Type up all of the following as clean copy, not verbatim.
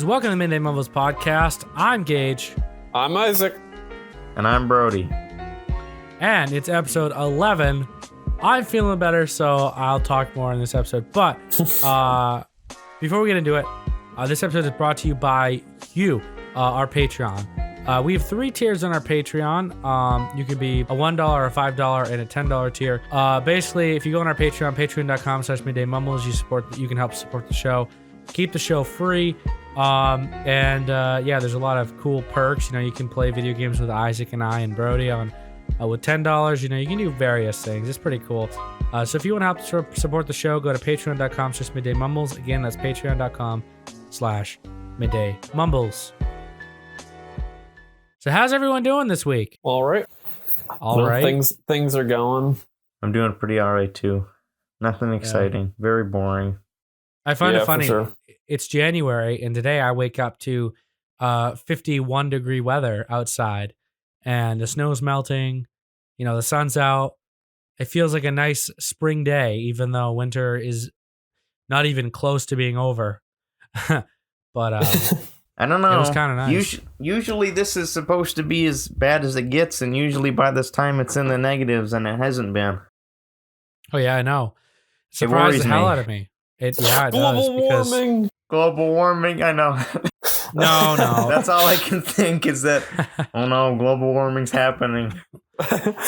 guys, welcome to the Midday Mumbles Podcast. I'm Gage. I'm Isaac. And I'm Brody. And it's episode 11. I'm feeling better, so I'll talk more in this episode. But before we get into it, this episode is brought to you by you, our Patreon. We have 3 tiers on our Patreon. You could be a $1, a $5, and a $10 tier. Basically, if you go on our Patreon, patreon.com/middaymumbles, you can help support the show, keep the show free. There's a lot of cool perks. You can play video games with Isaac and I and Brody on with $10. You can do various things. It's pretty cool. So if you want to help support the show, go to patreon.com/middaymumbles. Again, that's patreon.com/middaymumbles. So how's everyone doing this week? All right. Things are going. I'm doing pretty all right too. Nothing exciting. Very boring. I find it funny. For sure. It's January, and today I wake up to 51 degree weather outside, and the snow's melting. The sun's out. It feels like a nice spring day, even though winter is not even close to being over. But I don't know. It was kind of nice. Usually this is supposed to be as bad as it gets, and usually by this time it's in the negatives, and it hasn't been. Oh yeah, I know. It surprised the hell out of me. It Global warming. Global warming, I know. No. That's all I can think is that, oh no, global warming's happening.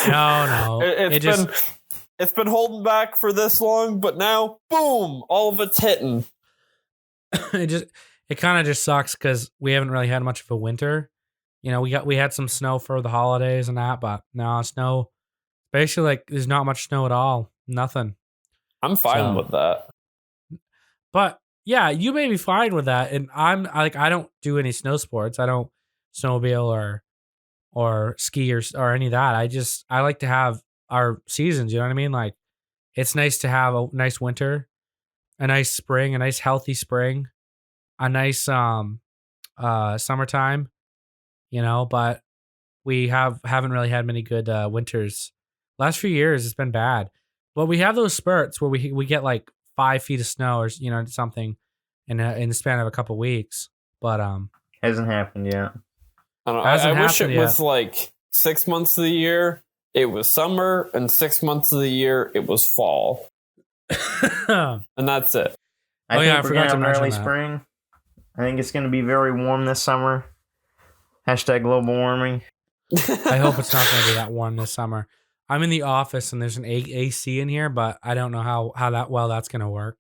No. It's been holding back for this long, but now, boom, all of it's hitting. It kind of just sucks because we haven't really had much of a winter. We had some snow for the holidays and that, but no snow. Basically, there's not much snow at all. Nothing. I'm fine with that. But yeah, you may be fine with that, and I don't do any snow sports. I don't snowmobile or ski or any of that. I like to have our seasons. You know what I mean? Like, it's nice to have a nice winter, a nice spring, a nice healthy spring, a nice summertime. But we haven't really had many good winters. Last few years, it's been bad. But we have those spurts where we get like 5 feet of snow or something in the span of a couple weeks. But hasn't happened yet. I wish it was like 6 months of the year it was summer, and 6 months of the year it was fall, and that's it. I forgot to mention early spring. I think it's going to be very warm this summer. #global warming. I hope it's not going to be that warm this summer. I'm in the office and there's an AC in here, but I don't know how that's going to work.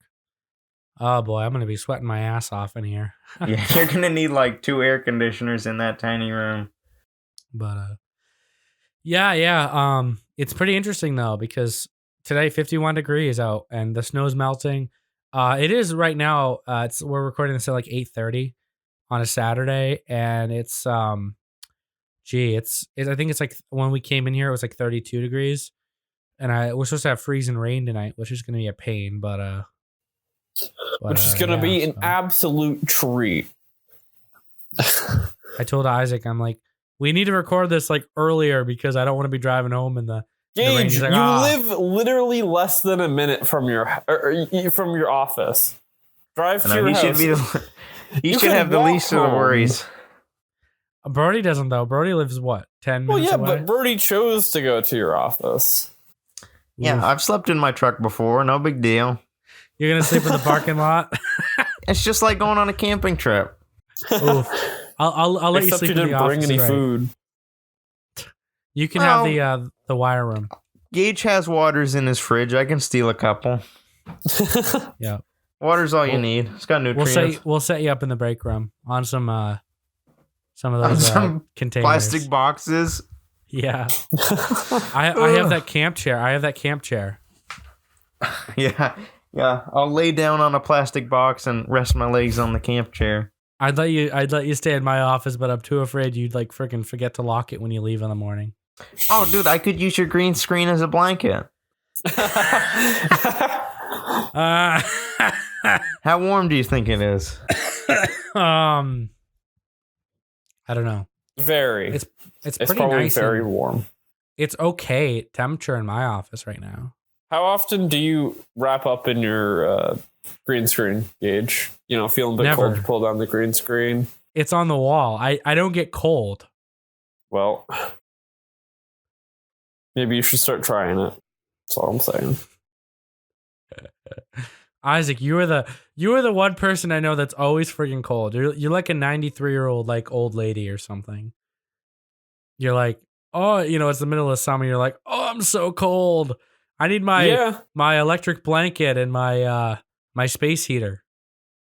Oh boy, I'm going to be sweating my ass off in here. Yeah, you're going to need like 2 air conditioners in that tiny room. But it's pretty interesting though, because today 51 degrees out and the snow's melting. It is right now. We're recording this at like 8:30 on a Saturday, and it's I think it's like when we came in here, it was like 32 degrees, and we're supposed to have freezing rain tonight, which is going to be a pain, which is going to be an absolute treat. I told Isaac, I'm like, we need to record this like earlier because I don't want to be driving home in the rain. Gage, like, you live literally less than a minute from your office. Drive to your house. You should have the least of the worries. Brody doesn't though. Brody lives 10 minutes away? But Brody chose to go to your office. Yeah, Oof. I've slept in my truck before. No big deal. You're gonna sleep in the parking lot? It's just like going on a camping trip. Oof. I'll let Except you sleep you in the didn't bring office. any right? food. You can have the wire room. Gage has waters in his fridge. I can steal a couple. Yeah. Water's all you need. It's got nutrients. We'll set you up in the break room on some of those containers. Plastic boxes. Yeah. I have that camp chair. Yeah. I'll lay down on a plastic box and rest my legs on the camp chair. I'd let you stay in my office, but I'm too afraid you'd like freaking forget to lock it when you leave in the morning. Oh, dude, I could use your green screen as a blanket. How warm do you think it is? I don't know. Very. It's pretty probably nice. Very warm. It's okay temperature in my office right now. How often do you wrap up in your green screen, Gage. You know, feeling a bit cold to pull down the green screen. It's on the wall. I don't get cold. Well, maybe you should start trying it. That's all I'm saying. Isaac, you are the one person I know that's always freaking cold. You're like a 93-year-old like old lady or something. You're like, oh, you know, it's the middle of summer. You're like, oh, I'm so cold. I need my electric blanket and my my space heater.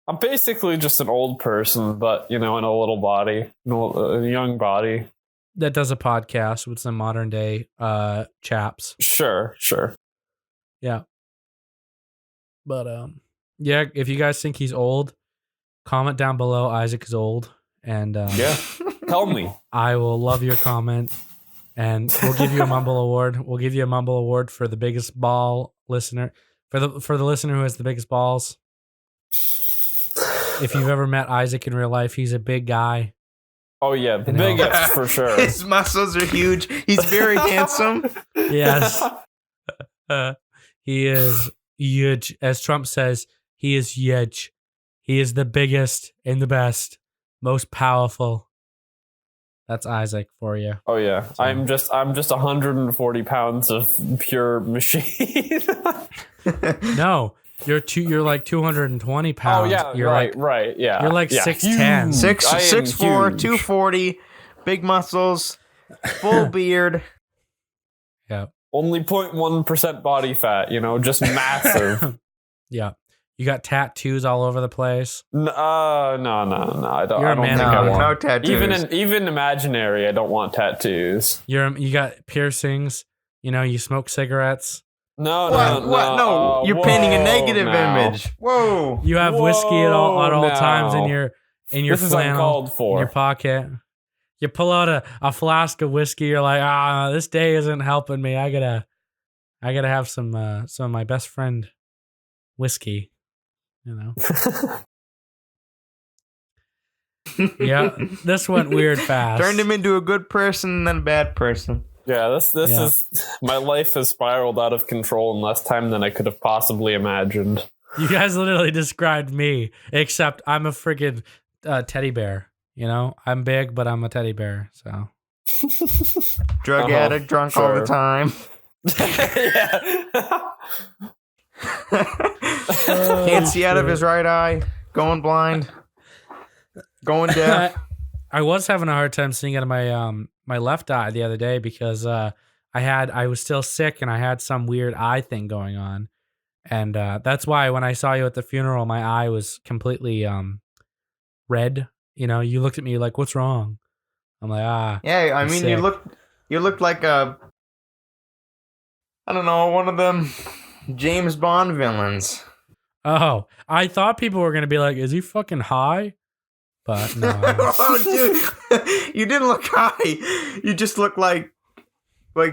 I'm basically just an old person, but you know, in a little body, a young body that does a podcast with some modern day chaps. Sure. Yeah. But yeah, if you guys think he's old, comment down below Isaac is old, and tell me. I will love your comment, and we'll give you a Mumble Award. We'll give you a Mumble Award for the biggest ball listener, for the listener who has the biggest balls. If you've ever met Isaac in real life, he's a big guy. Oh yeah, the biggest for sure. His muscles are huge. He's very handsome. Yes, he is huge. As Trump says, he is huge. He is the biggest and the best, most powerful. That's Isaac for you. Oh yeah, so. I'm just 140 pounds of pure machine. No, you're like 220 pounds. Oh yeah, you're right, yeah. You're like 6'10", 6'4", 240, big muscles, full beard. Yeah. Only 0.1% body fat, you know, just massive. Yeah. You got tattoos all over the place. No. I don't think I want no tattoos. Even imaginary, I don't want tattoos. You got piercings. You know, you smoke cigarettes. No. You're painting a negative image. Whoa. You have whiskey at all times in your this flannel, is uncalled for. in your pocket. You pull out a flask of whiskey. You're like, this day isn't helping me. I gotta have some of my best friend whiskey. You know. Yeah, this went weird fast. Turned him into a good person and then a bad person. Yeah, this is my life has spiraled out of control in less time than I could have possibly imagined. You guys literally described me, except I'm a friggin' teddy bear. You know, I'm big, but I'm a teddy bear. So, drug addict, drunk all the time. Can't see out of his right eye. Going blind. Going deaf. I was having a hard time seeing out of my left eye the other day because I was still sick and I had some weird eye thing going on, and that's why when I saw you at the funeral, my eye was completely red. You know, you looked at me like, "What's wrong?" I'm like, Yeah, I mean, sick. you looked like I don't know, one of them James Bond villains. Oh, I thought people were gonna be like, "Is he fucking high?" But no. Oh, dude, you didn't look high. You just looked like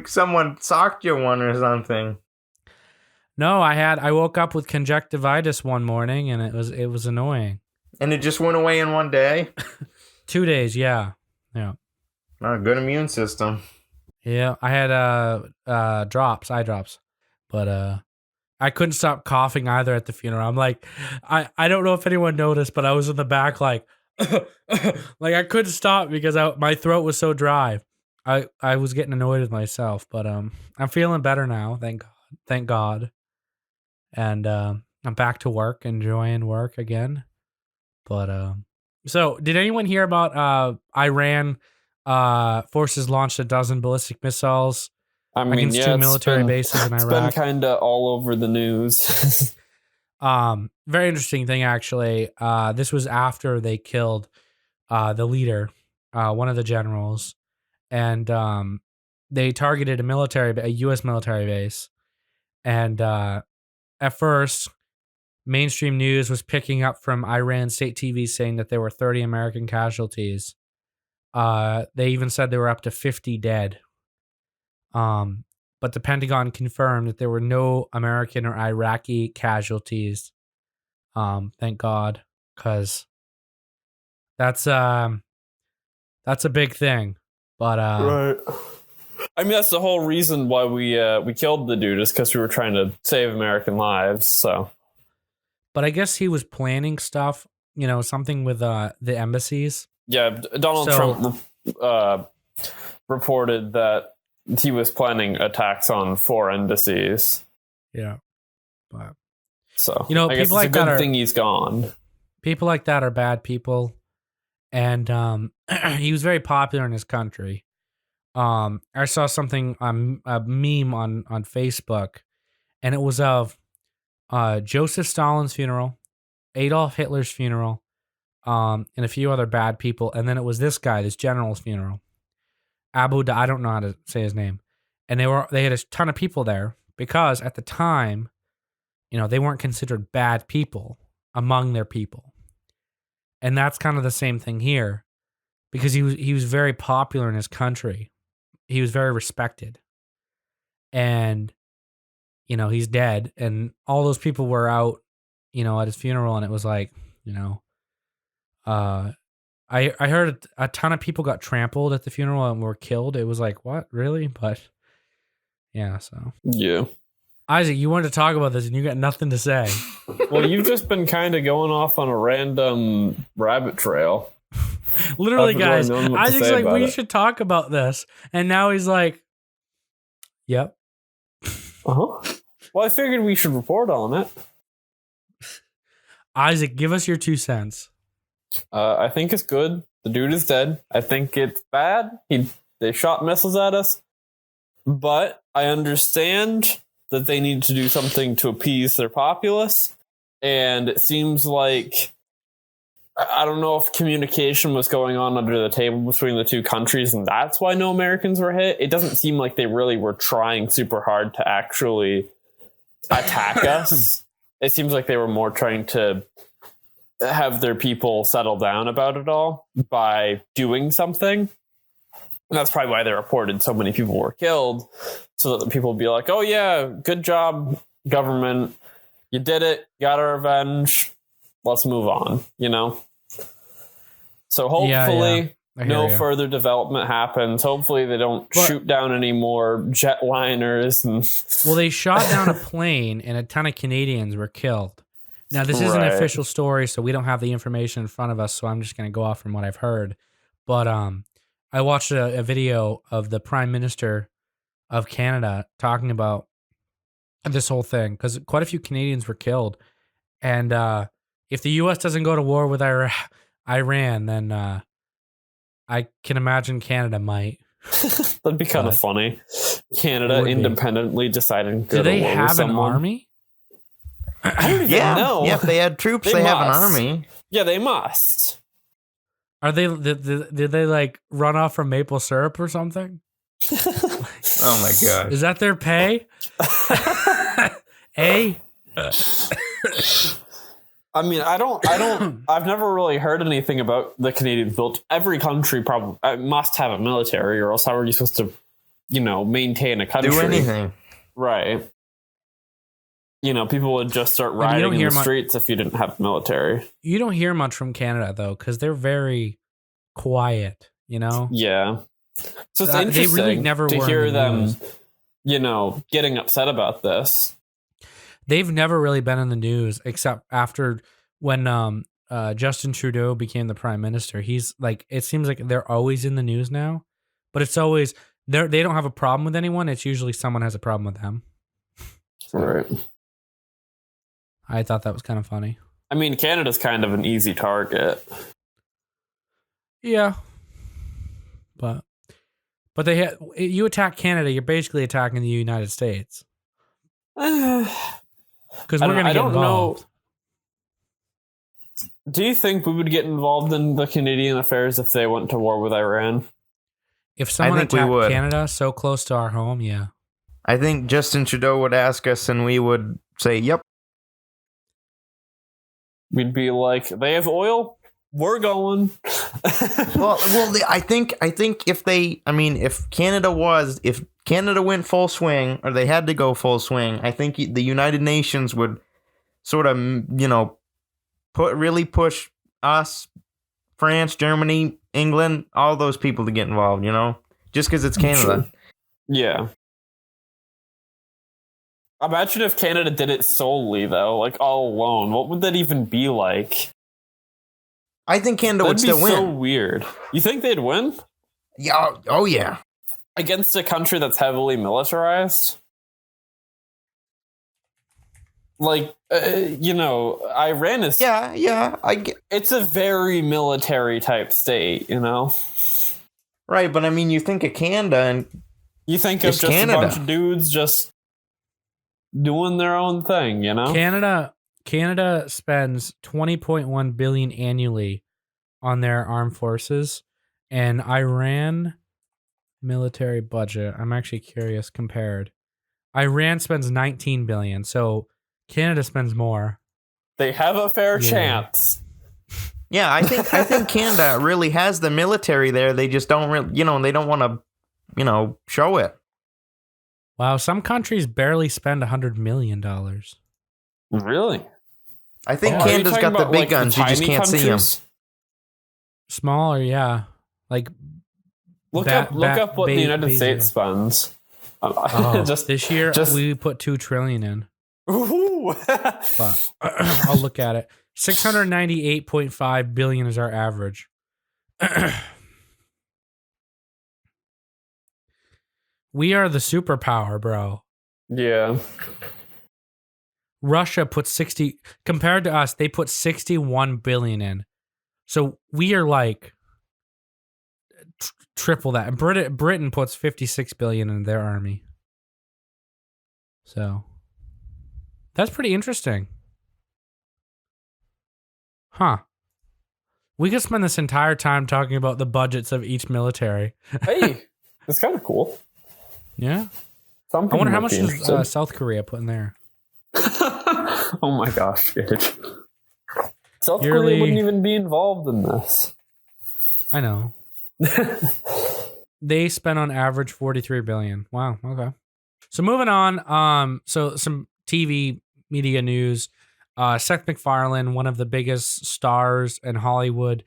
someone socked you one or something. No, I woke up with conjunctivitis one morning, and it was annoying. And it just went away in one day? 2 days, yeah. Not a good immune system. Yeah, I had eye drops, but I couldn't stop coughing either at the funeral. I'm like, I don't know if anyone noticed, but I was in the back like, like I couldn't stop because my throat was so dry. I was getting annoyed with myself, but I'm feeling better now, thank God. And I'm back to work, enjoying work again. But so did anyone hear about Iran forces launched 12 ballistic missiles against two military bases in Iraq? It's been kind of all over the news. Very interesting thing, actually. This was after they killed the leader, one of the generals, and they targeted a U.S. military base. And at first, mainstream news was picking up from Iran state TV saying that there were 30 American casualties. They even said there were up to 50 dead. But the Pentagon confirmed that there were no American or Iraqi casualties. Thank God, because that's a big thing. But right. I mean, that's the whole reason why we killed the dude, is because we were trying to save American lives. So but I guess he was planning stuff, something with the embassies. Yeah, Donald Trump reported that he was planning attacks on 4 embassies. Yeah. But so, I guess it's a good thing he's gone. People like that are bad people. And he was very popular in his country. I saw something, a meme on Facebook, and it was of Joseph Stalin's funeral, Adolf Hitler's funeral, and a few other bad people. And then it was this general's funeral. I don't know how to say his name. And they had a ton of people there because at the time, they weren't considered bad people among their people. And that's kind of the same thing here because he was very popular in his country. He was very respected. And, he's dead. And all those people were out, at his funeral. And it was like, I heard a ton of people got trampled at the funeral and were killed. It was like, what? Really? But yeah, so. Yeah. Isaac, you wanted to talk about this and you got nothing to say. Well, you've just been kind of going off on a random rabbit trail. Literally, guys, Isaac's like, we should talk about this. And now he's like, yep. Uh-huh. Well, I figured we should report on it. Isaac, give us your 2 cents. I think it's good. The dude is dead. I think it's bad. They shot missiles at us. But I understand that they need to do something to appease their populace. And it seems like, I don't know if communication was going on under the table between the 2 countries, and that's why no Americans were hit. It doesn't seem like they really were trying super hard to actually attack us. It seems like they were more trying to have their people settle down about it all by doing something. And that's probably why they reported so many people were killed, so that the people would be like, oh yeah, good job, government. You did it. Got our revenge. Let's move on, So hopefully no further development happens. Hopefully they don't shoot down any more jetliners. Well, they shot down a plane and a ton of Canadians were killed. Now, this is an official story, so we don't have the information in front of us, so I'm just going to go off from what I've heard. But I watched a video of the Prime Minister of Canada talking about this whole thing, because quite a few Canadians were killed. And if the U.S. doesn't go to war with Iran, then I can imagine Canada might. That'd be kind of funny. Canada independently deciding to go to war with someone. Do they have an army? I don't even know. Yeah, if they had troops, they have an army. Yeah, they must. Are they? Did they like run off from maple syrup or something? Oh my god! Is that their pay? A. I mean, I've never really heard anything about the Canadians built. Every country probably must have a military, or else how are you supposed to, maintain a country? Do anything. Right. People would just start rioting in the streets if you didn't have military. You don't hear much from Canada, though, because they're very quiet, Yeah. So it's interesting they really never to hear them, getting upset about this. They've never really been in the news, except after when Justin Trudeau became the prime minister. He's like, it seems like they're always in the news now, but it's always, they don't have a problem with anyone. It's usually someone has a problem with them. Right. I thought that was kind of funny. I mean, Canada's kind of an easy target. Yeah. But you attack Canada, you're basically attacking the United States. Because we're going to get involved. Do you think we would get involved in the Canadian affairs if they went to war with Iran? If someone attacked Canada so close to our home, yeah. I think Justin Trudeau would ask us and we would say, yep. We'd be like, they have oil? We're going. well, I think if Canada went full swing, or they had to go full swing, I think the United Nations would sort of, push us, France, Germany, England, all those people to get involved, just because it's Canada. Yeah. Imagine if Canada did it solely, though, like all alone. What would that even be like? I think Canada would still That'd be so win. weird. You think they'd win? Yeah. Oh, yeah. Against a country that's heavily militarized? Like, Iran is... Yeah. It's a very military type state, you know? Right, but I mean, you think of Canada and... You think of It's just Canada. a bunch of dudes just doing their own thing, you know? Canada spends $20.1 billion annually on their armed forces, and Iran military budget, I'm actually curious compared. Iran spends $19 billion, so Canada spends more. They have a fair chance. Yeah, I think Canada really has the military there. They just don't really, they don't want to, show it. Wow, some countries barely spend $100 million. Really? I think Are you Canada's talking got the about, big like, guns. You just tiny can't see them. countries? Smaller, yeah. Like Look up what the United States spends. Just this year we put $2 trillion in. Ooh. But I'll look at it. 698.5 billion is our average. We are the superpower, bro. Yeah. Russia put 60 compared to us, they put 61 billion in. So we are like triple that. And Britain puts 56 billion in their army. So that's pretty interesting. Huh. We could spend this entire time talking about the budgets of each military. Hey, that's kind of cool. Yeah. I wonder how much does South Korea put in there. Oh my gosh, dude. South Yearly... Korea wouldn't even be involved in this. I know. They spend on average 43 billion. Wow. Okay. So moving on. So some TV media news. Seth MacFarlane, one of the biggest stars in Hollywood,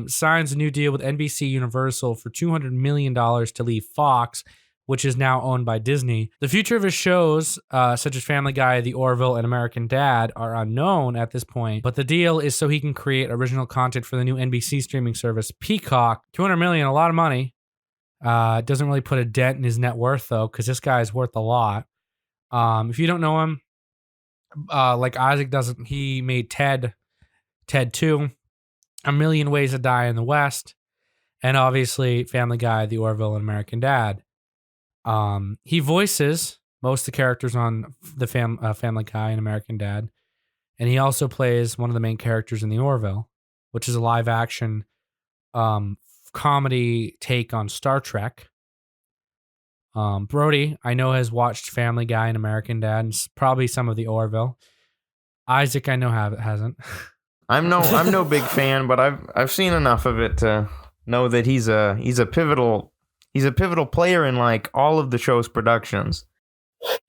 signs a new deal with NBCUniversal for $200 million to leave Fox, which is now owned by Disney. The future of his shows, such as Family Guy, The Orville, and American Dad, are unknown at this point, but the deal is so he can create original content for the new NBC streaming service, Peacock. $200 million, a lot of money. Doesn't really put a dent in his net worth, though, because this guy is worth a lot. If you don't know him, like Isaac doesn't, he made Ted 2, A Million Ways to Die in the West, and obviously Family Guy, The Orville, and American Dad. He voices most of the characters on the Family Guy and American Dad, and he also plays one of the main characters in The Orville, which is a live action comedy take on Star Trek. Brody, I know, has watched Family Guy and American Dad, and probably some of The Orville. Isaac, I know, hasn't. I'm no big fan, but I've seen enough of it to know that he's a pivotal player in like all of the show's productions.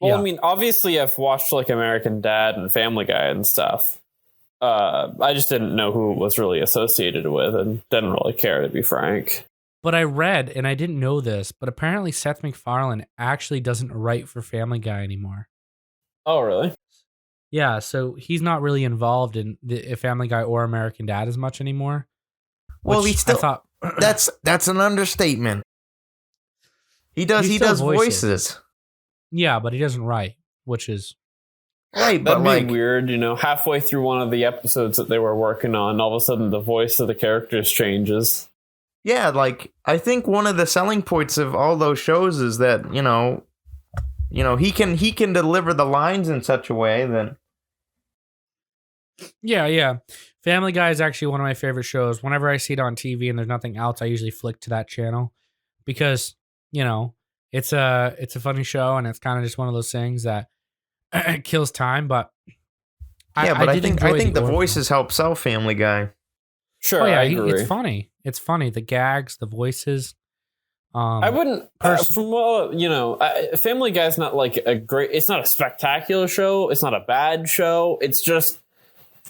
Well, Yeah. I mean, obviously I've watched like American Dad and Family Guy and stuff. I just didn't know who it was really associated with and didn't really care, to be frank. But I read, and I didn't know this, but apparently Seth MacFarlane actually doesn't write for Family Guy anymore. Oh, really? Yeah, so he's not really involved in the Family Guy or American Dad as much anymore. Well, which he still. I thought, That's an understatement. He does voices. Yeah, but he doesn't write, which is Right, but That'd be weird, halfway through one of the episodes that they were working on, all of a sudden the voice of the characters changes. yeah, like I think one of the selling points of all those shows is that he can deliver the lines in such a way that. Yeah. Family Guy is actually one of my favorite shows. Whenever I see it on TV and there's nothing else, I usually flick to that channel because, it's a funny show and it's kind of just one of those things that kills time. But I think the voices help sell Family Guy. Sure, I agree. it's funny. It's funny. The gags, the voices. I wouldn't. Family Guy's not like it's not a spectacular show. It's not a bad show. It's just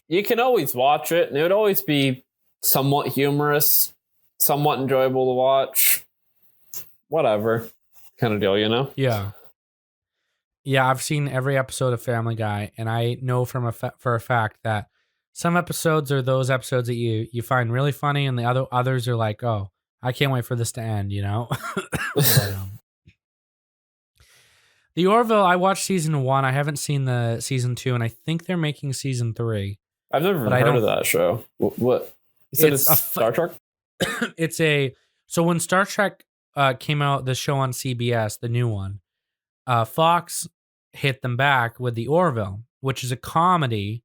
you can always watch it, and it would always be somewhat humorous, somewhat enjoyable to watch. Whatever kind of deal, Yeah. Yeah, I've seen every episode of Family Guy, and I know for a fact that some episodes are those episodes that you find really funny, and the others are like, oh, I can't wait for this to end, you know? But, the Orville, I watched season 1. I haven't seen the season 2, and I think they're making season 3. I've never heard of that show. What? You said it's Star Trek? So when Star Trek came out, the show on CBS, the new one, Fox hit them back with the Orville, which is a comedy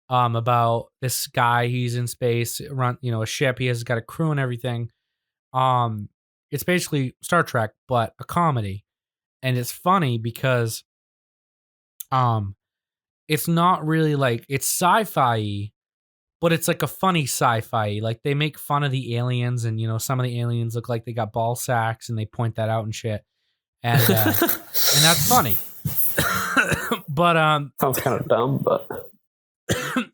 about this guy. He's in space, run a ship. He has got a crew and everything. It's basically Star Trek, but a comedy. And it's funny because it's not really like, it's sci-fi, but it's like a funny sci-fi. Like they make fun of the aliens, and some of the aliens look like they got ball sacks, and they point that out and shit. And and that's funny. But sounds kind of dumb, but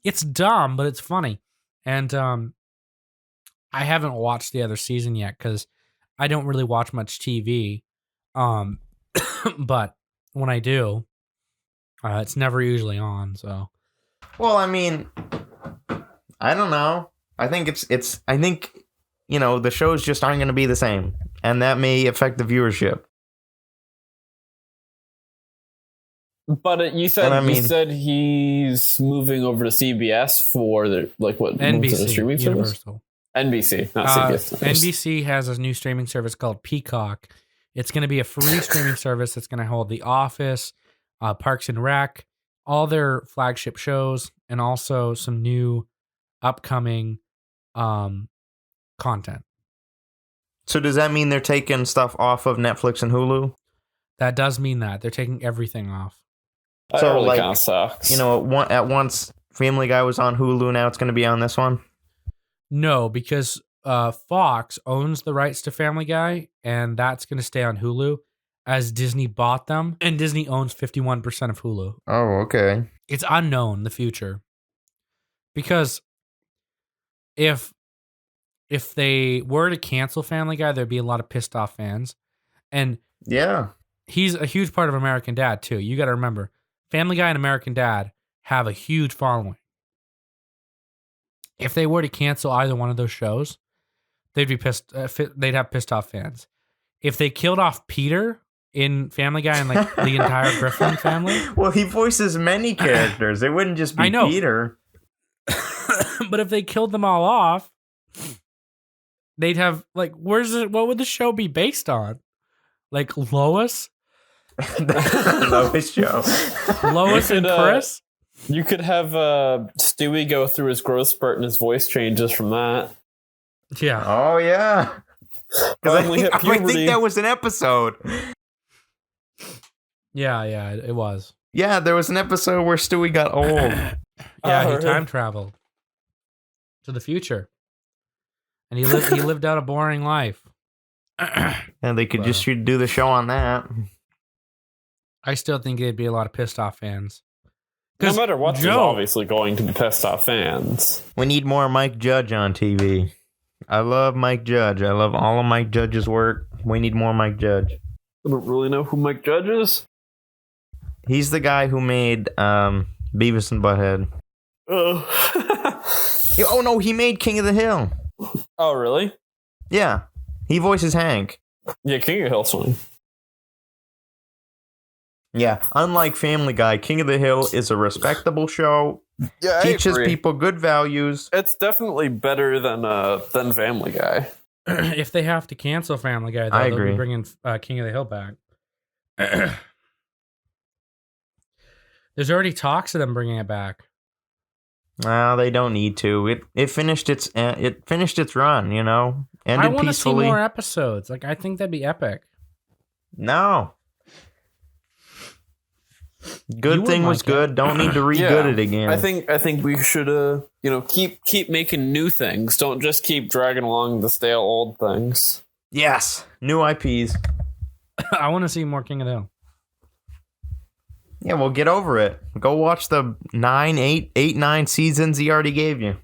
it's dumb, but it's funny. And I haven't watched the other season yet because I don't really watch much TV. But when I do, it's never usually on. So, well, I mean, I don't know. I think I think the shows just aren't going to be the same, and that may affect the viewership. But you said he's moving over to CBS for the NBC streaming Universal. Service? NBC, not CBS. NBC has a new streaming service called Peacock. It's going to be a free streaming service that's going to hold The Office, Parks and Rec, all their flagship shows, and also some new upcoming content. So does that mean they're taking stuff off of Netflix and Hulu? That does mean that. They're taking everything off. That really kind of sucks. At once Family Guy was on Hulu, now it's going to be on this one? No, because Fox owns the rights to Family Guy, and that's going to stay on Hulu as Disney bought them, and Disney owns 51% of Hulu. Oh, okay. It's unknown, the future. Because if they were to cancel Family Guy, there'd be a lot of pissed off fans. And yeah, he's a huge part of American Dad, too. You got to remember, Family Guy and American Dad have a huge following. If they were to cancel either one of those shows, they'd be pissed. They'd have pissed off fans. If they killed off Peter in Family Guy and like the entire Griffin family, well, he voices many characters. It wouldn't just be Peter. But if they killed them all off, they'd have like, what would the show be based on? Like Lois? Lois show. Lois and Chris? You could have Stewie go through his growth spurt and his voice changes from that. Yeah. Oh, yeah. I think that was an episode. Yeah, it was. Yeah, there was an episode where Stewie got old. Yeah, he time traveled to the future. And he lived out a boring life. And they could just do the show on that. I still think there'd be a lot of pissed off fans. No matter what, there's obviously going to be pissed off fans. We need more Mike Judge on TV. I love Mike Judge. I love all of Mike Judge's work. We need more Mike Judge. I don't really know who Mike Judge is. He's the guy who made Beavis and Butthead. Oh no, he made King of the Hill. Oh, really? Yeah. He voices Hank. Yeah, King of the Hill swing. Yeah, unlike Family Guy, King of the Hill is a respectable show. Yeah, teaches people good values. It's definitely better than Family Guy. If they have to cancel Family Guy, they'll be bringing King of the Hill back. There's already talks of them bringing it back. No, they don't need to. It finished its run. Ended I want to see peacefully. more episodes. Like I think that'd be epic. No. Good thing was good. Don't need to re-good it again. I think we should keep making new things. Don't just keep dragging along the stale old things. Yes, new IPs. I want to see more King of the Hill. Yeah, well, get over it. Go watch the 9 seasons he already gave you.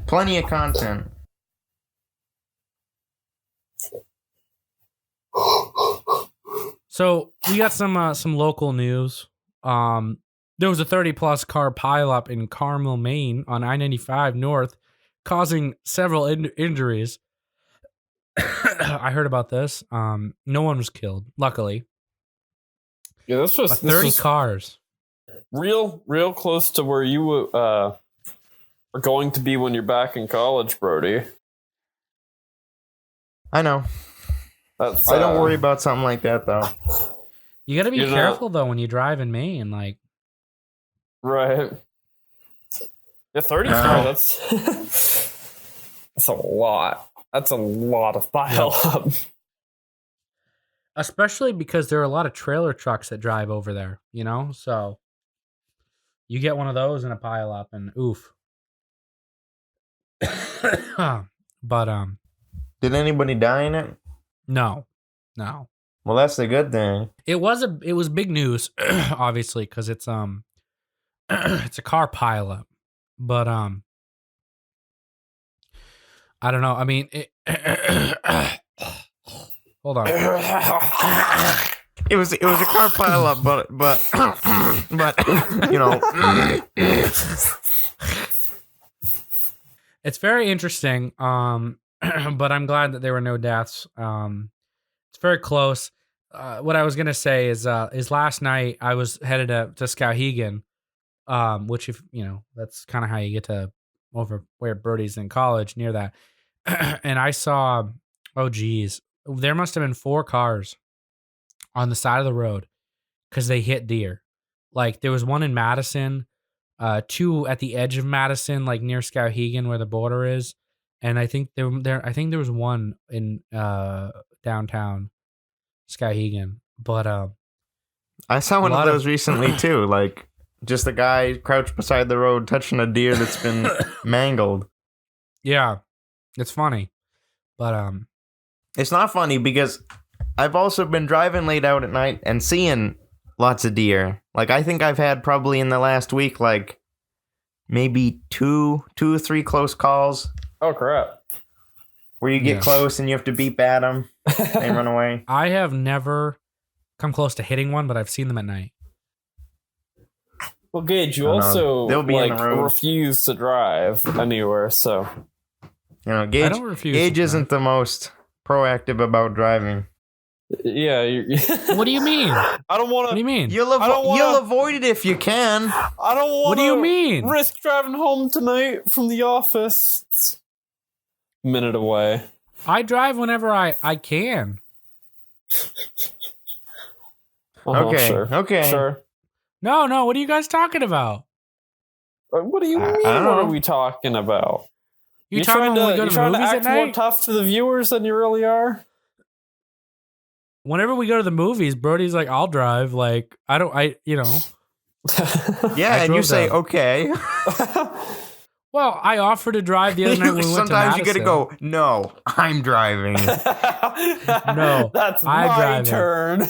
Plenty of content. So we got some local news. There was a 30-plus car pileup in Carmel, Maine on I-95 North, causing several injuries. I heard about this. No one was killed, luckily. Yeah, this was 30 cars. Real close to where you are going to be when you're back in college, Brody. I know. I don't worry about something like that, though. You got to be careful, though, when you drive in Maine. Like, right. Yeah, 30 cars, that's a lot. That's a lot of pile up. Especially because there are a lot of trailer trucks that drive over there, you know? So you get one of those in a pile up and oof. But did anybody die in it? No. Well, that's the good thing. It was big news, obviously, because it's it's a car pile up. But I don't know. I mean, hold on. It was a car pile up, but you know. It's very interesting. But I'm glad that there were no deaths. It's very close. What I was gonna say is last night I was headed to Skowhegan, which, if you know, that's kind of how you get to over where Brody's in college, near that. And I saw, oh geez, there must have been 4 cars on the side of the road because they hit deer. Like there was one in Madison, 2 at the edge of Madison, like near Skowhegan where the border is, and I think there was one in downtown Skowhegan. But I saw one of those recently too. Like just a guy crouched beside the road touching a deer that's been mangled. Yeah, it's funny, but it's not funny because I've also been driving late out at night and seeing lots of deer. Like I think I've had probably in the last week like maybe two or three close calls. Oh crap! Where you get close and you have to beep at them and run away. I have never come close to hitting one, but I've seen them at night. Well, Gage, you also refuse to drive anywhere, so you know, Gage isn't the most proactive about driving. Yeah. What do you mean? I don't want to. What do you mean? You'll avoid it if you can. I don't want. What do you mean? Risk driving home tonight from the office. It's a minute away. I drive whenever I can. Okay. Sure. Okay. Sure. No. What are you guys talking about? What do you mean? What are we talking about? You trying to go to the movies at night? More tough to the viewers than you really are? Whenever we go to the movies, Brody's like, I'll drive. Like, you know. Yeah, and you say, okay. Well, I offered to drive the other night when we went to Madison. Sometimes you gotta go, no, I'm driving. No, that's my turn.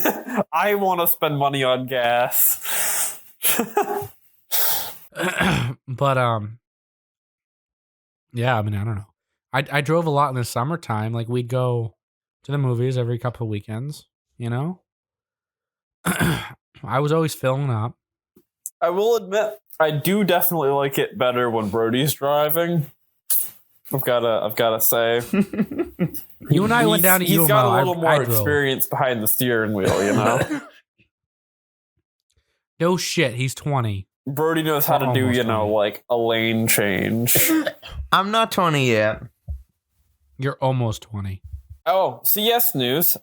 I want to spend money on gas. But, yeah, I mean, I don't know. I drove a lot in the summertime. Like, we'd go to the movies every couple of weekends, you know? I was always filling up. I will admit, I do definitely like it better when Brody's driving. I've gotta say. You and I went down to UMO. He's got a little more experience behind the steering wheel, you know? No shit, he's 20. Brody knows how to do, 20. Like a lane change. I'm not 20 yet. You're almost 20. Oh, CES news.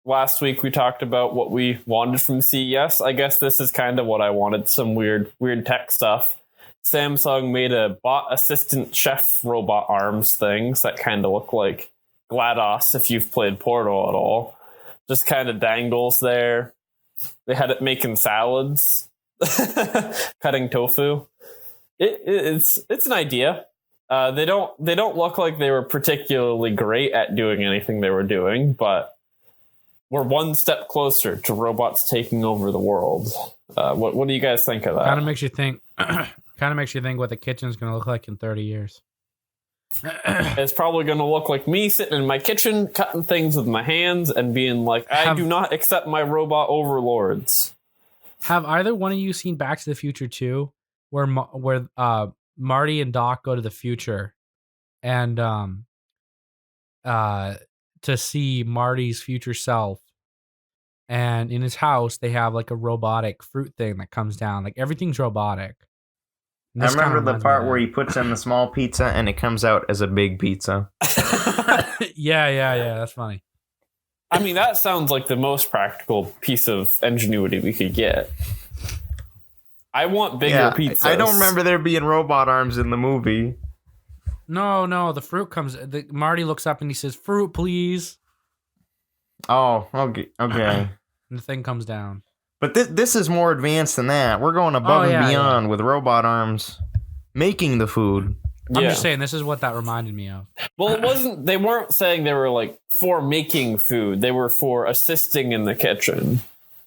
Last week we talked about what we wanted from CES. I guess this is kind of what I wanted, some weird tech stuff. Samsung made a bot assistant chef robot arms things that kind of look like GLaDOS if you've played Portal at all. Just kind of dangles there. They had it making salads, cutting tofu. It's an idea. They don't look like they were particularly great at doing anything they were doing, but we're one step closer to robots taking over the world. What do you guys think of that? Kind of makes you think what the kitchen's going to look like in 30 years. It's probably going to look like me sitting in my kitchen, cutting things with my hands and being like, I do not accept my robot overlords. Have either one of you seen Back to the Future 2, where Marty and Doc go to the future and to see Marty's future self, and in his house they have like a robotic fruit thing that comes down, like everything's robotic. I remember the part where he puts in the small pizza and it comes out as a big pizza. yeah, that's funny. I mean, that sounds like the most practical piece of ingenuity we could get. I want bigger pizzas. I don't remember there being robot arms in the movie. No, the fruit comes. Marty looks up and he says, "Fruit, please." Oh, okay. And the thing comes down. But this is more advanced than that. We're going above and beyond with robot arms making the food. I'm just saying, this is what that reminded me of. Well, it wasn't. They weren't saying they were like for making food. They were for assisting in the kitchen.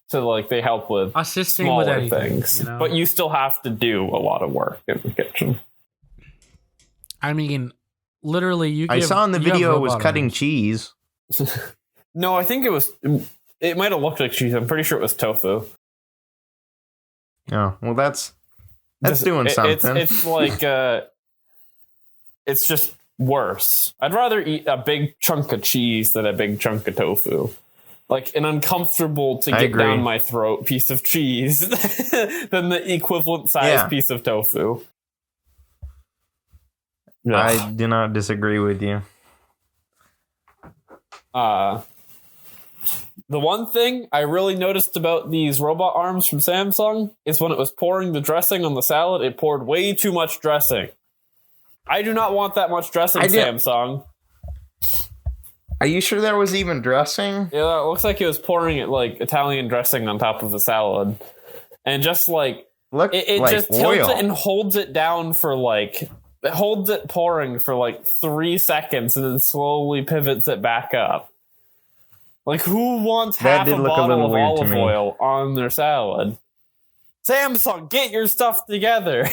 So like they help with assisting with anything, things, you know? But you still have to do a lot of work in the kitchen. I mean, literally, I saw in the video it was cutting cheese. No, I think it was. It might have looked like cheese. I'm pretty sure it was tofu. Oh, well, that's doing something. It's like it's just worse. I'd rather eat a big chunk of cheese than a big chunk of tofu. Like an uncomfortable to get down my throat piece of cheese than the equivalent size piece of tofu. Ugh. I do not disagree with you. The one thing I really noticed about these robot arms from Samsung is when it was pouring the dressing on the salad, it poured way too much dressing. I do not want that much dressing, Samsung. Are you sure there was even dressing? Yeah, it looks like it was pouring it like Italian dressing on top of the salad. And just like, it like just tilts it and holds it down for like, it holds it pouring for like 3 seconds and then slowly pivots it back up. Like, who wants half a bottle of olive oil on their salad? Samsung, get your stuff together.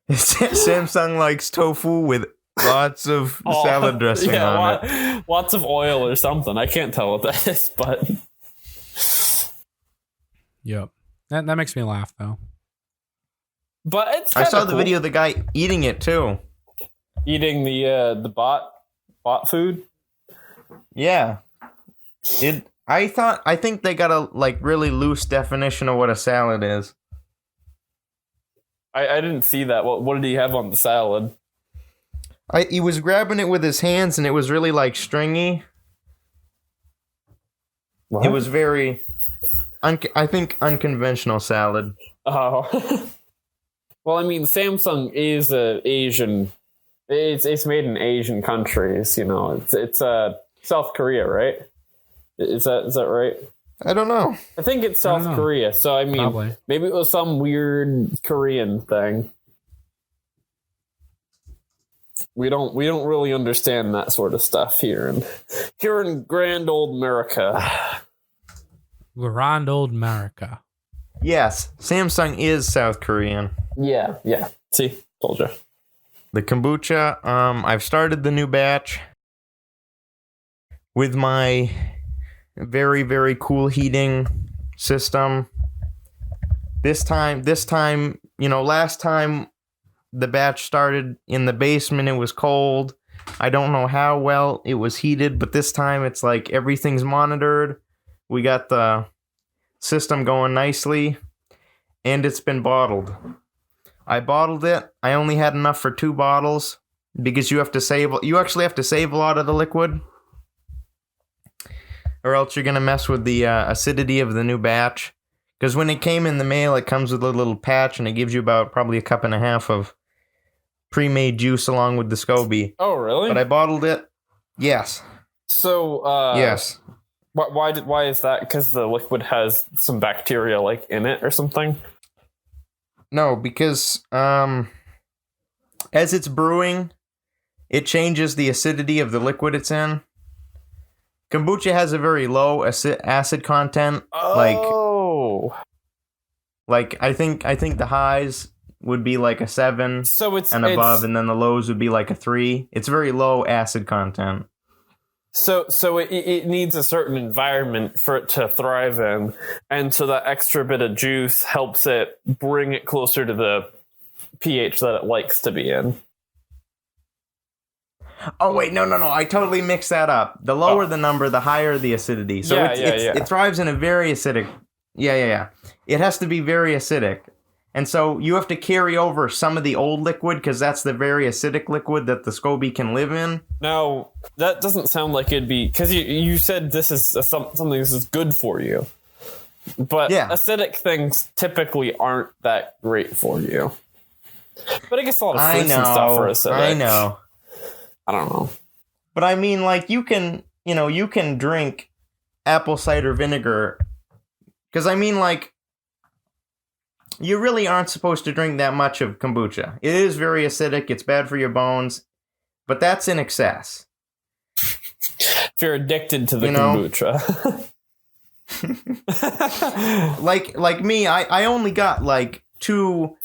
Samsung likes tofu with lots of salad dressing on it. Lots of oil or something. I can't tell what that is, but... Yep. That makes me laugh, though. But it's I saw the video of the guy eating it, too. Eating the bot food? Yeah. I think they got a like really loose definition of what a salad is. I didn't see that. What did he have on the salad? He was grabbing it with his hands and it was really like stringy. What? It was very I think unconventional salad. Oh. Well, I mean, Samsung is Asian. It's made in Asian countries, you know. It's South Korea, right? Is that right? I don't know. I think it's South Korea. So I mean, maybe it was some weird Korean thing. We don't really understand that sort of stuff here in grand old America. Grand old America. Yes, Samsung is South Korean. Yeah. See, told you. The kombucha. I've started the new batch with my very, very cool heating system. This time, you know, last time the batch started in the basement, it was cold. I don't know how well it was heated, but this time it's like everything's monitored. We got the system going nicely, and it's been bottled. I bottled it. I only had enough for 2 bottles because you actually have to save a lot of the liquid, or else you're going to mess with the acidity of the new batch. Because when it came in the mail, it comes with a little patch, and it gives you about probably 1.5 cups of pre-made juice along with the SCOBY. Oh, really? But I bottled it. Yes. So, yes. Why is that? Because the liquid has some bacteria, like, in it or something? No, because as it's brewing, it changes the acidity of the liquid it's in. Kombucha has a very low acid content. Oh. Like I think the highs would be like a 7 So it's and above, and then the lows would be like a 3. It's very low acid content. So it needs a certain environment for it to thrive in, and so that extra bit of juice helps it bring it closer to the pH that it likes to be in. Oh wait, no, I totally mixed that up. The lower the number, the higher the acidity. So it thrives in a very acidic. Yeah. It has to be very acidic. And so you have to carry over some of the old liquid because that's the very acidic liquid that the SCOBY can live in. Now, that doesn't sound like it'd be... Because you said this is something this is good for you. But acidic things typically aren't that great for you. But I guess a lot of fruits and stuff are acidic. I know. I don't know. But I mean, like, you can drink apple cider vinegar. Because I mean, like... You really aren't supposed to drink that much of kombucha. It is very acidic. It's bad for your bones. But that's in excess. If you're addicted to the kombucha. like me, I only got like 2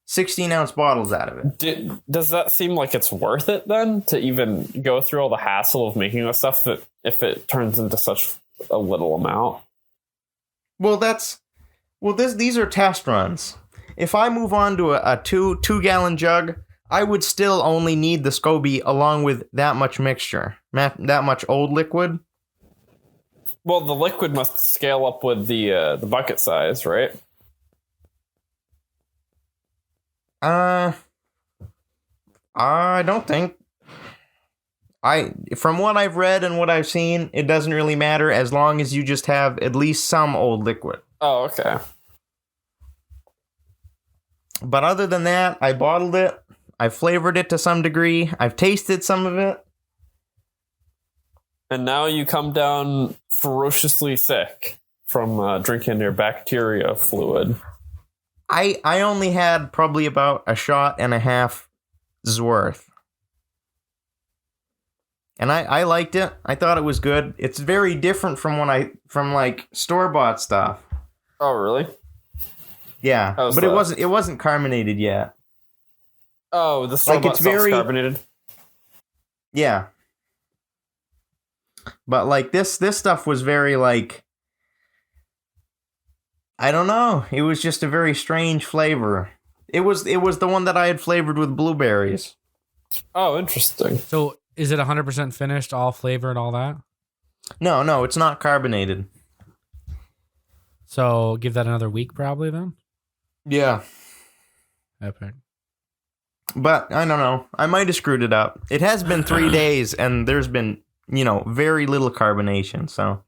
16-ounce bottles out of it. Does that seem like it's worth it then? To even go through all the hassle of making this stuff if it turns into such a little amount? These are test runs. If I move on to a 2-gallon jug, I would still only need the SCOBY along with that much mixture, that much old liquid. Well, the liquid must scale up with the bucket size, right? I don't think. From what I've read and what I've seen, it doesn't really matter as long as you just have at least some old liquid. Oh, okay. But other than that, I bottled it. I flavored it to some degree. I've tasted some of it. And now you come down ferociously sick from drinking your bacteria fluid. I only had probably about a shot and a half's worth. And I liked it. I thought it was good. It's very different from like store-bought stuff. Oh, really? Yeah, but it wasn't carbonated yet. Oh, the store-bought stuff's carbonated? Yeah. But like this stuff was very like, I don't know. It was just a very strange flavor. It was the one that I had flavored with blueberries. Oh, interesting. So is it 100% finished, all flavor and all that? No, it's not carbonated. So give that another week probably then? Yeah. Epic. But I don't know. I might have screwed it up. It has been 3 days and there's been, very little carbonation. So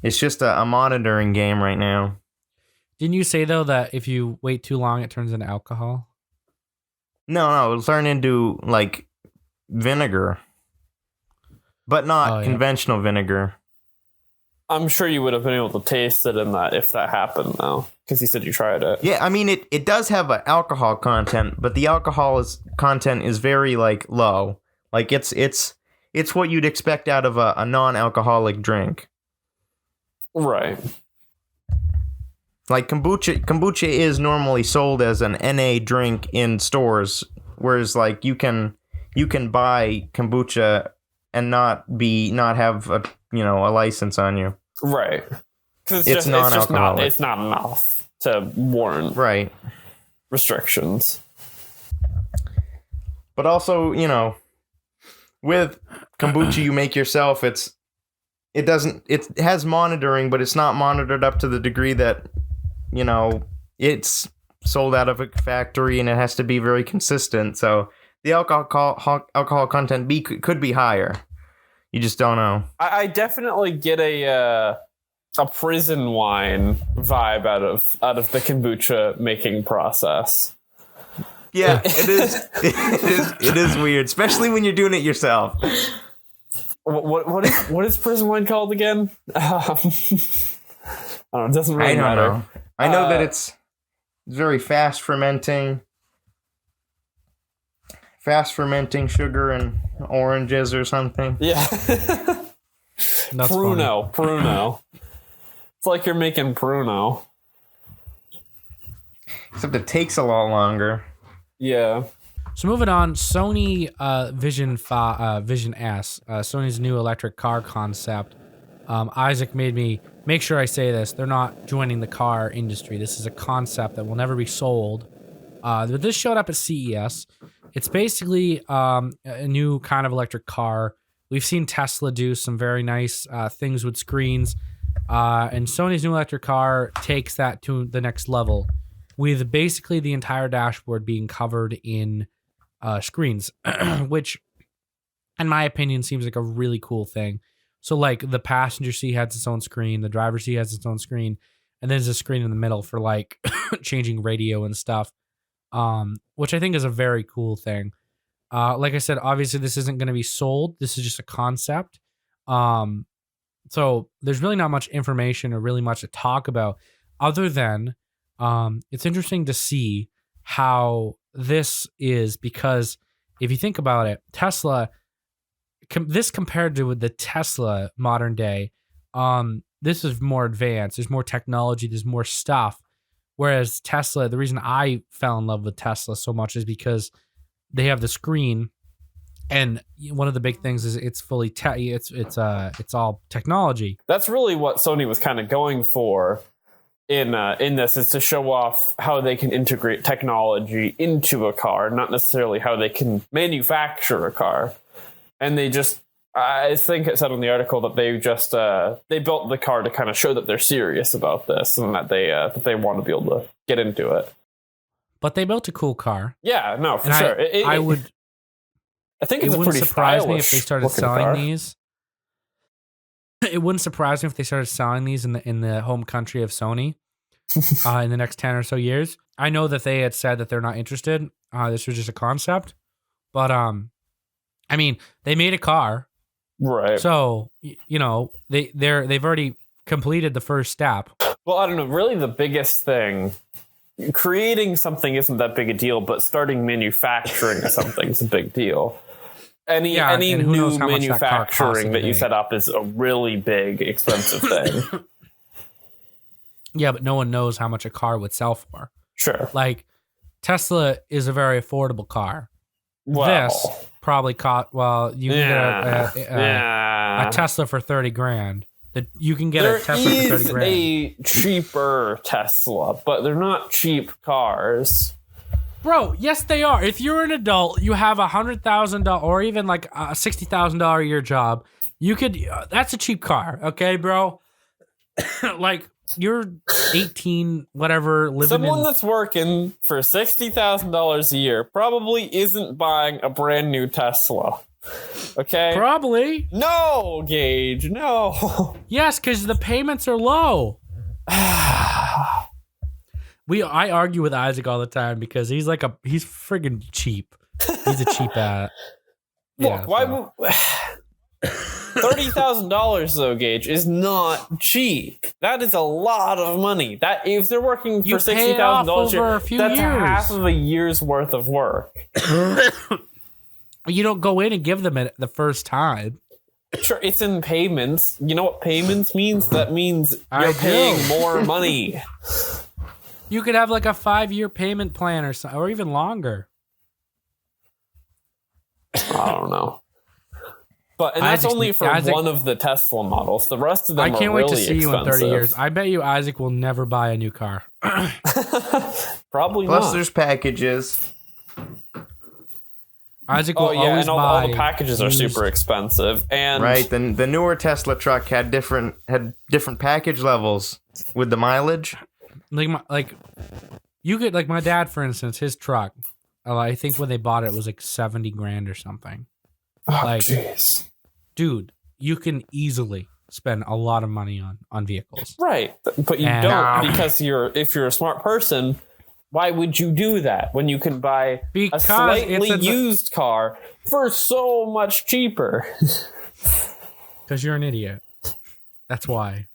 it's just a monitoring game right now. Didn't you say, though, that if you wait too long, it turns into alcohol? No, it'll turn into, like, vinegar. But not conventional vinegar. I'm sure you would have been able to taste it in that if that happened, though. Because you said you tried it. Yeah, I mean, it does have an alcohol content, but the content is very, like, low. Like, it's what you'd expect out of a non-alcoholic drink. Right. Like kombucha is normally sold as an NA drink in stores, whereas like you can buy kombucha and not have a license on you. Right. Because it's non-alcoholic. It's not enough to warrant restrictions. But also, with kombucha you make yourself, it has monitoring, but it's not monitored up to the degree that it's sold out of a factory, and it has to be very consistent. So the alcohol content could be higher. You just don't know. I definitely get a prison wine vibe out of the kombucha making process. Yeah, it is. It is weird, especially when you're doing it yourself. What is prison wine called again? I don't know. It doesn't really matter. Know. I know that it's very fast fermenting sugar and oranges or something. Yeah. That's Pruno. Pruno. It's like you're making Pruno. Except it takes a lot longer. Yeah. So moving on, Sony Vision-S, Sony's new electric car concept. Isaac made me make sure I say this. They're not joining the car industry. This is a concept that will never be sold. But this showed up at CES. It's basically a new kind of electric car. We've seen Tesla do some very nice things with screens. And Sony's new electric car takes that to the next level with basically the entire dashboard being covered in screens, which, in my opinion, seems like a really cool thing. So, like, the passenger seat has its own screen, the driver's seat has its own screen, and then there's a screen in the middle for, like, changing radio and stuff, which I think is a very cool thing. Like I said, obviously, this isn't going to be sold. This is just a concept. So, there's really not much information or really much to talk about other than it's interesting to see how this is, because if you think about it, Tesla, this compared to the Tesla modern day, this is more advanced. There's more technology. There's more stuff. Whereas Tesla, the reason I fell in love with Tesla so much is because they have the screen, and one of the big things is it's fully it's all technology. That's really what Sony was kind of going for in this, is to show off how they can integrate technology into a car, not necessarily how they can manufacture a car. And they just, I think it said in the article that they just they built the car to kind of show that they're serious about this and that they want to be able to get into it. But they built a cool car. Yeah, no, for and sure. I think it's a pretty surprise me if they stylish started looking selling car. these. It wouldn't surprise me if they started selling these in the home country of Sony in the next 10 or so years. I know that they had said that they're not interested. This was just a concept, but I mean, they made a car, right? So you know they've already completed the first step. Well, I don't know. Really, the biggest thing, creating something isn't that big a deal, but starting manufacturing something is a big deal. Any new manufacturing that you set up is a really big, expensive thing. Yeah, but no one knows how much a car would sell for. Sure. Like, Tesla is a very affordable car. Well, this probably cost, you can get a Tesla for $30,000. You can get a Tesla for $30,000. There is a cheaper Tesla, but they're not cheap cars. Bro, yes, they are. If you're an adult, you have $100,000 or even like a $60,000 a year job, you could. That's a cheap car, okay, bro? Like, you're 18, whatever, living. Someone that's working for $60,000 a year probably isn't buying a brand new Tesla. Okay? Probably. No, Gage, no. Yes, because the payments are low. I argue with Isaac all the time because he's friggin' cheap. He's a cheap Look, why would $30,000 though, Gage, is not cheap. That is a lot of money. That if they're working for $60,000, that's half of a year's worth of work. You don't go in and give them it the first time. Sure, it's in payments. You know what payments means? That means you're paying more money. You could have like a 5-year payment plan or even longer. I don't know. But that's only for one of the Tesla models. The rest of them are really expensive. I can't wait to see you in 30 years. I bet you Isaac will never buy a new car. Probably not. Plus there's packages. Isaac will always buy. All the packages are super expensive. And right, the newer Tesla truck had different package levels with the mileage. Like you could, like my dad, for instance, his truck, I think when they bought it was like $70,000 or something. Oh, jeez. Dude, you can easily spend a lot of money on vehicles. Right. But you don't, because if you're a smart person, why would you do that when you can buy a slightly used car for so much cheaper? Because you're an idiot. That's why.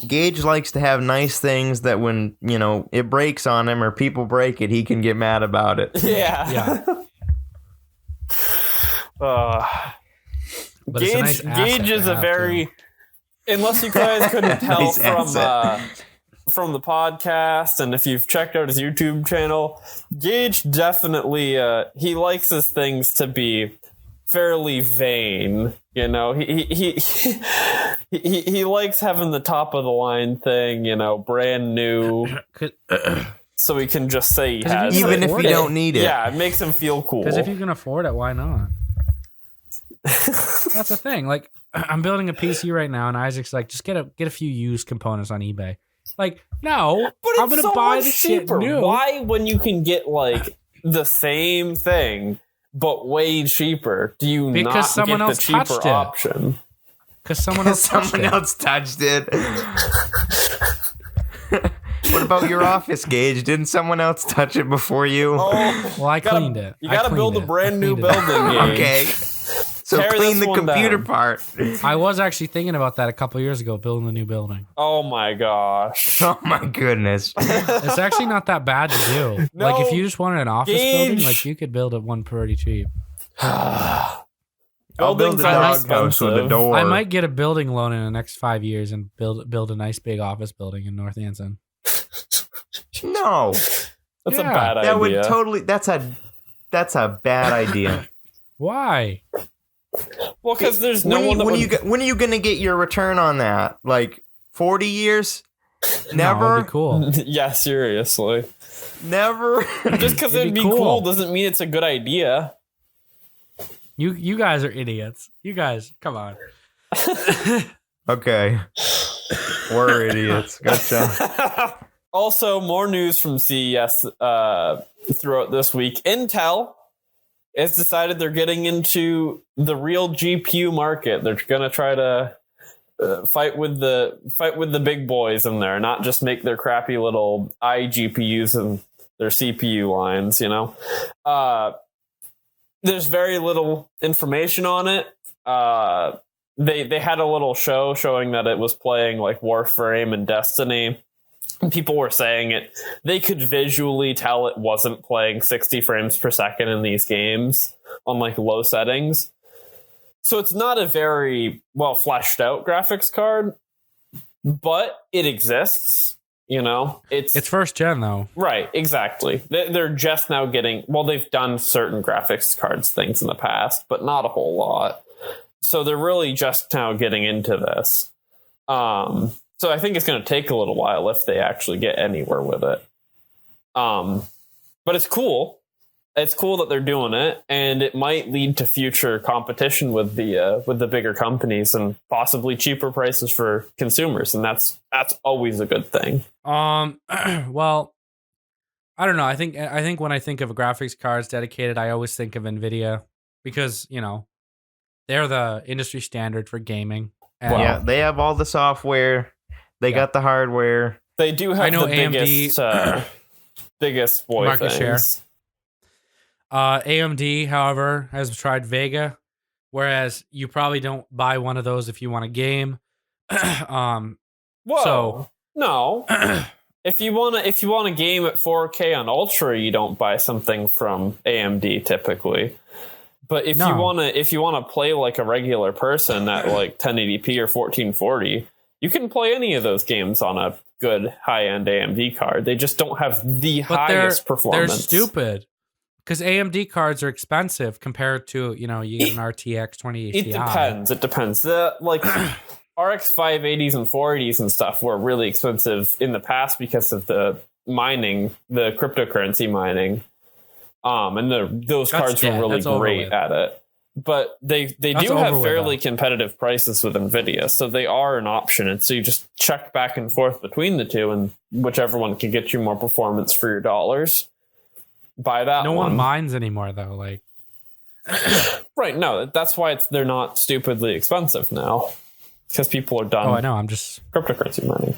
Gage likes to have nice things that when, it breaks on him or people break it, he can get mad about it. Yeah. Gage is a very, unless you guys couldn't tell from the podcast, and if you've checked out his YouTube channel, Gage definitely he likes his things to be fairly vain. You know, he likes having the top of the line thing, you know, brand new. So he can just say he has even it. if you don't need it. Yeah, it makes him feel cool. Because if you can afford it, why not? That's the thing. Like, I'm building a PC right now, and Isaac's like, just get a few used components on eBay. Like, no, but I'm gonna buy the shit new. Why, when you can get like the same thing but way cheaper, do you not someone get the else cheaper touched it. option? Because someone else touched it. What about your office, Gage? Didn't someone else touch it before you? Oh, well, I cleaned it. You gotta build a brand new building, Gage. Okay. So Tear clean this the one computer down. part. I was actually thinking about that a couple years ago, building a new building. Oh my gosh. Oh my goodness. It's actually not that bad to do. No, like, if you just wanted an office building, Gage. like, you could build it one pretty cheap. I'll build Buildings a are doghouse with a expensive. door. I might get a building loan in the next 5 years and build a nice big office building in North Anson. No. That's a Yeah, bad idea. That would totally. That's a bad idea. Why? Well, because there's no one that would... when are you gonna get your return on that? Like 40 years? Never. No, it'd be cool. Yeah, seriously. Never. Just because It'd it'd be be cool. cool doesn't mean it's a good idea. You guys are idiots. You guys, come on. Okay. We're idiots. Gotcha. Also, more news from CES throughout this week. Intel has decided they're getting into the real GPU market. They're going to try to fight with the big boys in there, not just make their crappy little iGPUs and their CPU lines. You know, there's very little information on it. They had a little show showing that it was playing like Warframe and Destiny. People were saying they could visually tell it wasn't playing 60 frames per second in these games on like low settings. So it's not a very well fleshed out graphics card, but it exists. You know, it's first gen though. Right, exactly. They're just now getting, well, they've done certain graphics cards things in the past, but not a whole lot. So they're really just now getting into this. So I think it's going to take a little while if they actually get anywhere with it. But it's cool. It's cool that they're doing it, and it might lead to future competition with the bigger companies and possibly cheaper prices for consumers, and that's always a good thing. Well, I don't know. I think when I think of graphics cards dedicated, I always think of NVIDIA because, you know, they're the industry standard for gaming. And Yeah, they have all the software. They got the hardware. They do have I know the AMD, biggest boy market things. share. AMD, however, has tried Vega, whereas you probably don't buy one of those if you want a game. Whoa, So- no. If you want a game at 4K on Ultra, you don't buy something from AMD typically. But if you want to play like a regular person at like 1080p or 1440, you can play any of those games on a good high-end AMD card. They just don't have the highest performance. They're stupid because AMD cards are expensive compared to, you know, you get an RTX 2080 It Ti. depends. The like RX 580s and 480s and stuff were really expensive in the past because of the mining, the cryptocurrency mining. And those cards were really great at it. But they do have fairly competitive prices with NVIDIA, so they are an option. And so you just check back and forth between the two, and whichever one can get you more performance for your dollars, buy that one. No one minds anymore, though. Like, right? No, that's why they're not stupidly expensive now, because people are done. Oh, I know. I'm just cryptocurrency mining.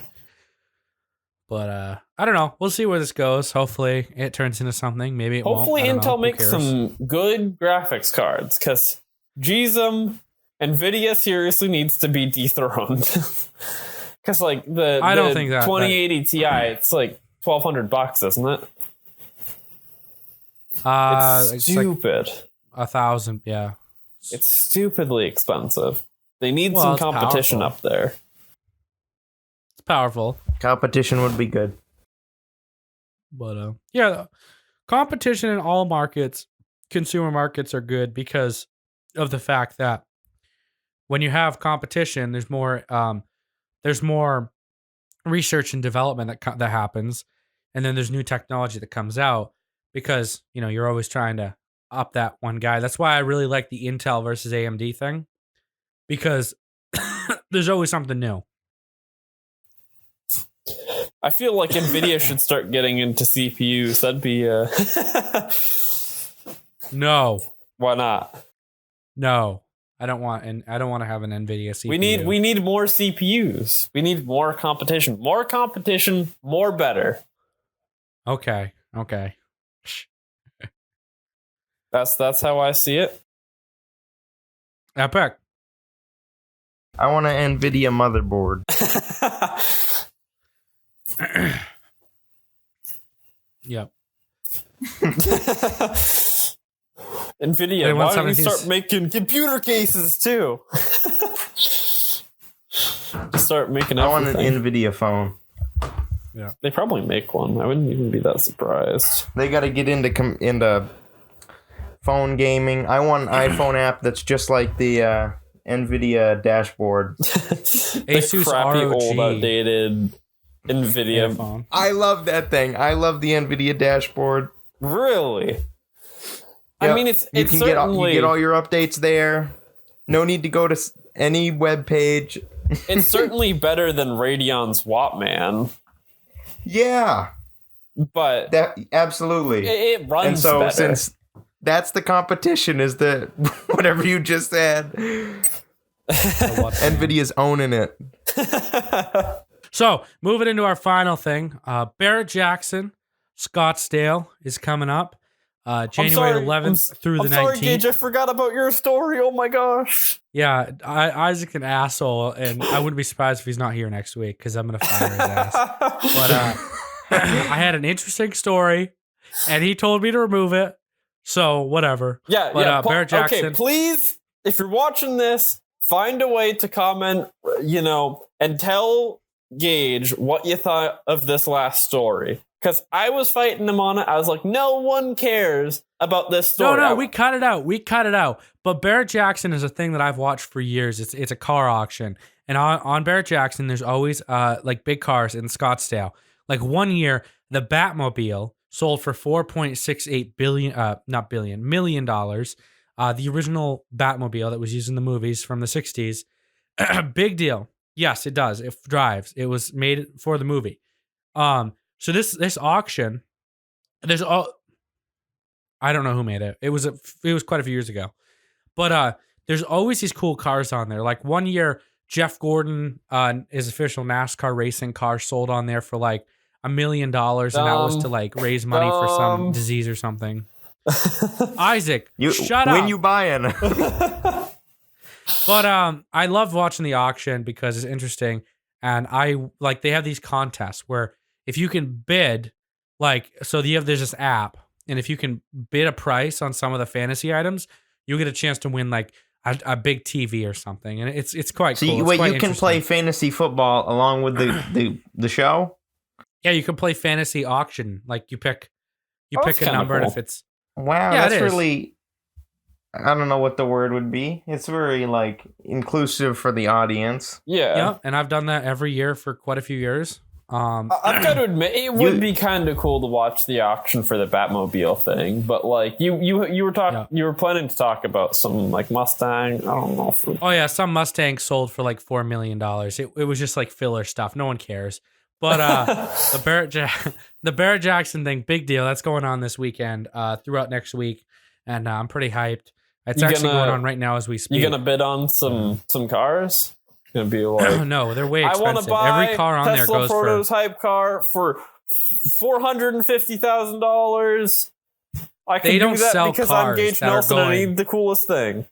But I don't know. We'll see where this goes. Hopefully, it turns into something. Maybe it Hopefully, won't. Intel makes some good graphics cards, because GSM, NVIDIA seriously needs to be dethroned. Because like the 2080 Ti, it's like $1,200, isn't it? It's stupid. Like 1,000, yeah. It's stupidly expensive. They need some competition powerful. up there. It's powerful. Competition would be good. But yeah, competition in all markets, consumer markets, are good because of the fact that when you have competition, there's more research and development that happens, and then there's new technology that comes out because you're always trying to up that one guy. That's why I really like the Intel versus AMD thing, because there's always something new. I feel like Nvidia should start getting into CPUs. That'd be No. Why not? No. I don't want to have an Nvidia CPU. We need more CPUs. We need more competition. More competition, more better. Okay. That's how I see it. Epic. I want an NVIDIA motherboard. Yep. NVIDIA, why don't you start making computer cases too? Start making everything. I want an NVIDIA phone. Yeah. They probably make one. I wouldn't even be that surprised. They got to get into phone gaming. I want an iPhone app that's just like the NVIDIA dashboard. Asus crappy, ROG. old, outdated NVIDIA phone. I love that thing. I love the NVIDIA dashboard. Really? Yep. I mean, it's you get all your updates there. No need to go to any web page. It's certainly better than Radeon's Wattman. Yeah, but that absolutely it runs. And so better. Since that's the competition, is the whatever you just said. NVIDIA's owning it. So moving into our final thing, Barrett-Jackson, Scottsdale is coming up. January 11th through the 19th. I'm sorry, Gage, I forgot about your story. Oh my gosh. Yeah, Isaac's an asshole, and I wouldn't be surprised if he's not here next week because I'm going to fire his ass. But I had an interesting story, and he told me to remove it, so whatever. Yeah, but, Barrett-Jackson. Okay, please, if you're watching this, find a way to comment, and tell Gage what you thought of this last story. Because I was fighting him on it. I was like, no one cares about this story. No, we cut it out. But Barrett-Jackson is a thing that I've watched for years. It's a car auction. And on Barrett-Jackson, there's always like big cars in Scottsdale. Like one year, the Batmobile sold for $4.68 million. The original Batmobile that was used in the movies from the 60s. Big deal. Yes, it does. It drives. It was made for the movie. So this auction, I don't know who made it. It was quite a few years ago, but there's always these cool cars on there. Like one year, Jeff Gordon, his official NASCAR racing car, sold on there for like $1 million, and that was to like raise money for some disease or something. Isaac, shut up. When you buying? But I love watching the auction because it's interesting, and they have these contests where if you can bid, there's this app, and if you can bid a price on some of the fantasy items, you'll get a chance to win like a big TV or something, and it's quite cool. So you can play fantasy football along with the show. Yeah, you can play fantasy auction. Like you pick a number, cool. and if it's that's really, I don't know what the word would be. It's very like inclusive for the audience. Yeah, and I've done that every year for quite a few years. I've got to admit, it would be kind of cool to watch the auction for the Batmobile thing, but like you were talking, you were planning to talk about some like Mustang. I don't know. Some Mustang sold for like $4 million. It was just like filler stuff. No one cares. But the Barrett-Jackson thing, big deal. That's going on this weekend, throughout next week, and I'm pretty hyped. It's actually going on right now as we speak. You gonna bid on some cars? Gonna be like, no, they're way expensive. I want to buy every car on Tesla there goes prototype car for $450,000. They don't do that sell because cars I'm Gage that Nelson are and I going. need the coolest thing.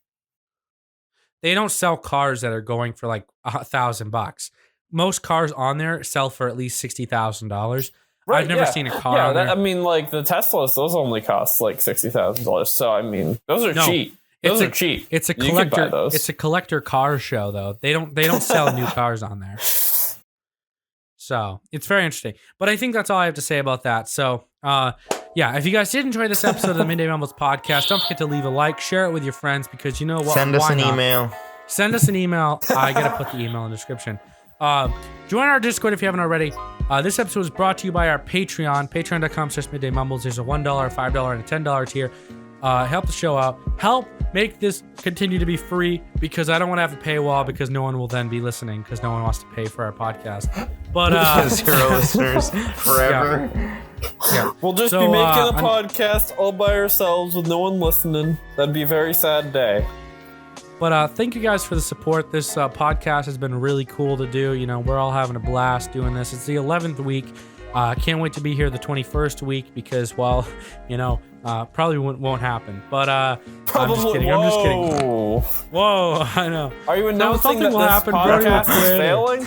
They don't sell cars that are going for like $1,000. Most cars on there sell for at least $60,000. I've never seen a car on there. I mean, like the Teslas, those only cost like $60,000. So I mean, those are cheap. Those are cheap. It's a collector. It's a collector car show, though. They don't sell new cars on there. So it's very interesting. But I think that's all I have to say about that. So yeah, if you guys did enjoy this episode of the Midday Mumbles podcast, don't forget to leave a like, share it with your friends, because you know what? Send us why an not? email. Send us an email. I gotta put the email in the description. Join our Discord if you haven't already. This episode was brought to you by our Patreon, patreon.com/middaymumbles. There's a $1, $5, and a $10 tier. Help the show out. Help make this continue to be free, because I don't want to have a paywall, because no one will then be listening, because no one wants to pay for our podcast. But Zero listeners forever. yeah. We'll just be making a podcast all by ourselves with no one listening. That'd be a very sad day. But thank you guys for the support. This podcast has been really cool to do. You know, we're all having a blast doing this. It's the 11th week. Can't wait to be here the 21st week, because, well, you know, probably won't happen. But Probably, I'm just kidding. I'm just kidding. Whoa, I know. Are you announcing that this podcast is failing?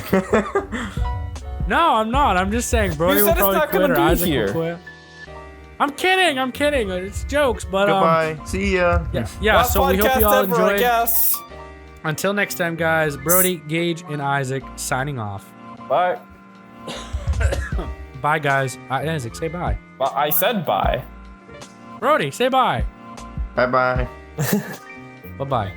No, I'm not. I'm just saying Brody will probably quit, or Isaac will quit. I'm kidding. It's jokes, but Goodbye. See ya. Yeah. So we hope you all enjoyed. I guess. Until next time, guys. Brody, Gage, and Isaac signing off. Bye. Bye, guys. Isaac, say bye. I said bye. Brody, say bye. Bye-bye. Bye-bye.